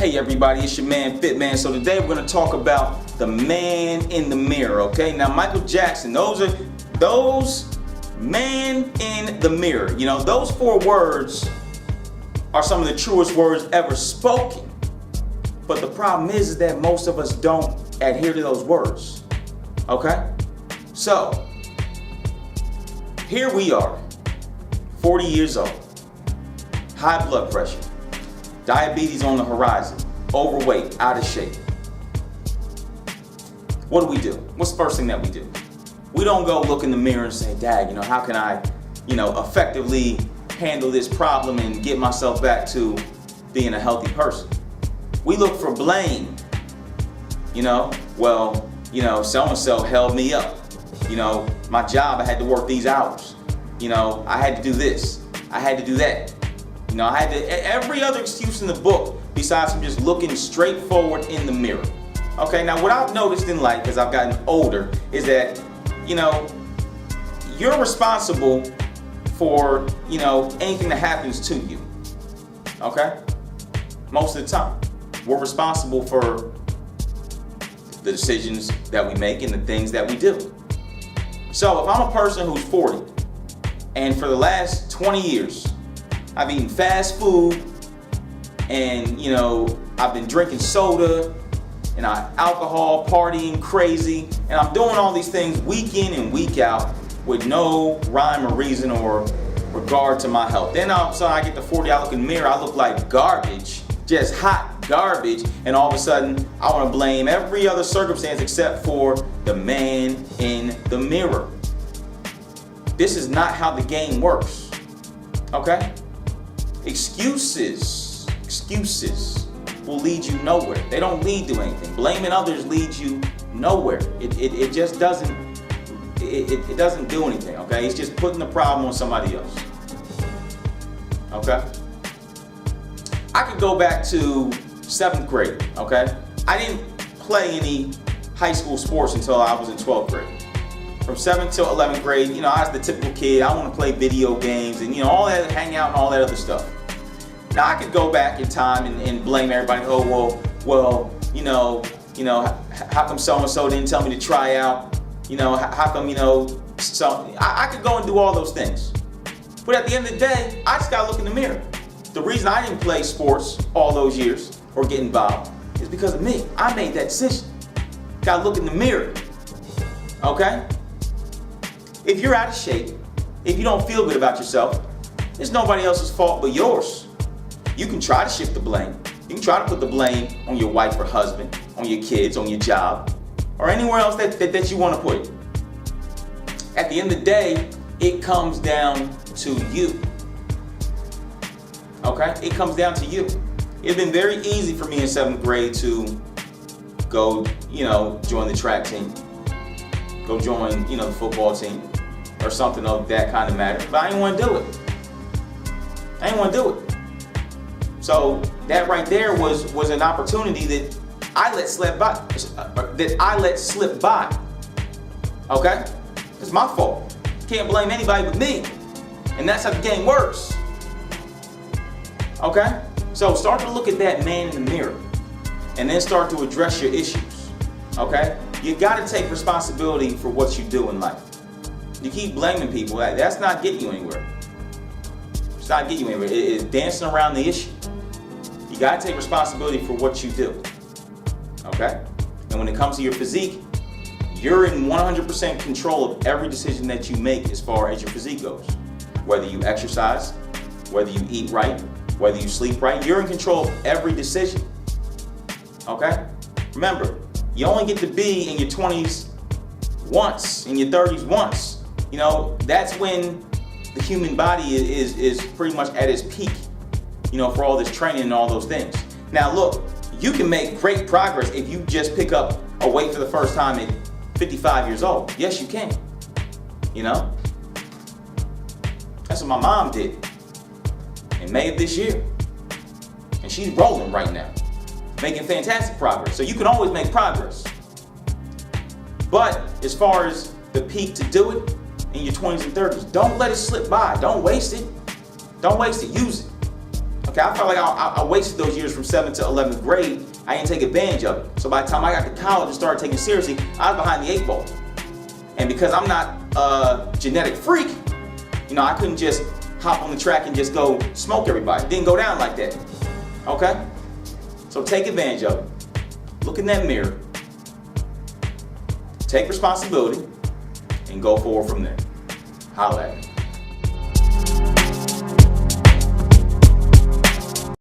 Hey everybody, it's your man Fitman. So today we're going to talk about the man in the mirror, okay? Now Michael Jackson, those man in the mirror. You know, those 4 words are some of the truest words ever spoken. But the problem is that most of us don't adhere to those words, okay? So, here we are, 40 years old, high blood pressure, diabetes on the horizon, overweight, out of shape. What do? What's the first thing that we do? We don't go look in the mirror and say, Dad, how can I, effectively handle this problem and get myself back to being a healthy person? We look for blame. So-and-so held me up. My job, I had to work these hours. I had to do this. I had to do that. I had to, every other excuse in the book besides from just looking straight forward in the mirror. Okay, now what I've noticed in life as I've gotten older is that, you're responsible for, anything that happens to you. Okay? Most of the time. We're responsible for the decisions that we make and the things that we do. So if I'm a person who's 40 and for the last 20 years I've eaten fast food and I've been drinking soda and alcohol, partying crazy, and I'm doing all these things week in and week out with no rhyme or reason or regard to my health. Then all of a sudden I get to 40, I look in the mirror, I look like garbage, just hot garbage, and all of a sudden I want to blame every other circumstance except for the man in the mirror. This is not how the game works, okay? Excuses will lead you nowhere. They don't lead to anything. Blaming others leads you nowhere. It just doesn't, it doesn't do anything, okay? It's just putting the problem on somebody else, okay? I could go back to 7th grade, okay? I didn't play any high school sports until I was in 12th grade. From 7th till 11th grade, I was the typical kid. I want to play video games and, all that, hang out and all that other stuff. Now I could go back in time and blame everybody. Oh, well, how come so-and-so didn't tell me to try out? How come, so I could go and do all those things. But at the end of the day, I just gotta look in the mirror. The reason I didn't play sports all those years or get involved is because of me. I made that decision. Gotta look in the mirror, okay? If you're out of shape, if you don't feel good about yourself, it's nobody else's fault but yours. You can try to shift the blame. You can try to put the blame on your wife or husband, on your kids, on your job, or anywhere else that you want to put it. At the end of the day, it comes down to you. Okay? It comes down to you. It's been very easy for me in 7th grade to go, join the track team, go join, the football team, or something of that kind of matter. But I didn't want to do it. So that right there was an opportunity that I let slip by. Okay? It's my fault. Can't blame anybody but me. And that's how the game works. Okay? So start to look at that man in the mirror and then start to address your issues. Okay? You got to take responsibility for what you do in life. You keep blaming people, that's not getting you anywhere. It's not getting you anywhere. It is dancing around the issue. You got to take responsibility for what you do. Okay? And when it comes to your physique, you're in 100% control of every decision that you make as far as your physique goes. Whether you exercise, whether you eat right, whether you sleep right, you're in control of every decision. Okay? Remember, you only get to be in your 20s once, in your 30s once. That's when the human body is pretty much at its peak, for all this training and all those things. Now look, you can make great progress if you just pick up a weight for the first time at 55 years old. Yes, you can. That's what my mom did in May of this year. And she's rolling right now, making fantastic progress. So you can always make progress. But as far as the peak to do it in your 20s and 30s, don't let it slip by. Don't waste it. Don't waste it. Use it. Okay, I felt like I wasted those years from 7th to 11th grade. I didn't take advantage of it. So by the time I got to college and started taking it seriously, I was behind the 8 ball. And because I'm not a genetic freak, I couldn't just hop on the track and just go smoke everybody. It didn't go down like that. Okay? So take advantage of it. Look in that mirror. Take responsibility and go forward from there. Holla at me.